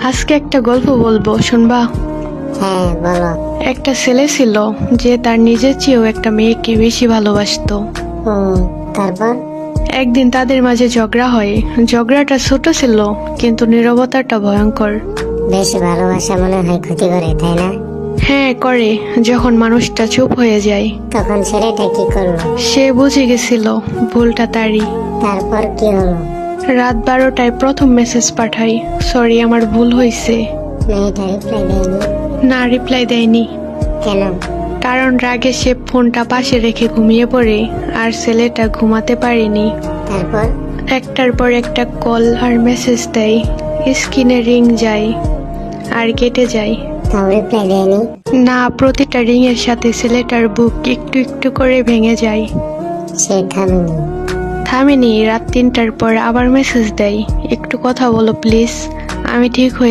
আজকে একটা গল্প বলবো, শুনবা? হ্যাঁ বলো। একটা ছেলে ছিল যে তার নিজের চেয়েও একটা মেয়েকে বেশি ভালোবাসতো। তারপর? একদিন তাদের মাঝে ঝগড়া হয়। ঝগড়াটা ছোট ছিল, কিন্তু নীরবতাটা ভয়ঙ্কর। বেশি ভালোবাসা মনে হয় ক্ষতি করে, তাই না? হ্যাঁ করে, যখন মানুষটা চুপ হয়ে যায়। তখন ছেলেটা কি করলো? সে বুঝে গেছিল ভুলটা তারই। তারপর কি হলো? রাত 12টায় প্রথম মেসেজ পাঠাই, সরি আমার ভুল হয়েছে। মেয়েটা রিপ্লাই দেয়নি? না, রিপ্লাই দেয়নি। কেন? কারণ রাগে সে ফোনটা পাশে রেখে ঘুমিয়ে পড়ে, আর ছেলেটা ঘুমাতে পারেনি। তারপর? একটার পর একটা কল আর মেসেজ দেয়, স্ক্রিনে রিং যায় আর কেটে যায়। তাও রিপ্লাই দেয়নি? না, প্রতিটা রিং এর সাথে ছেলেটার বুক একটু একটু করে ভেঙে যায়। সে থামেনি? থামেনি। রাত 3টার পর আবার মেসেজ দেয়, একটু কথা বলো প্লিজ, আমি ঠিক হয়ে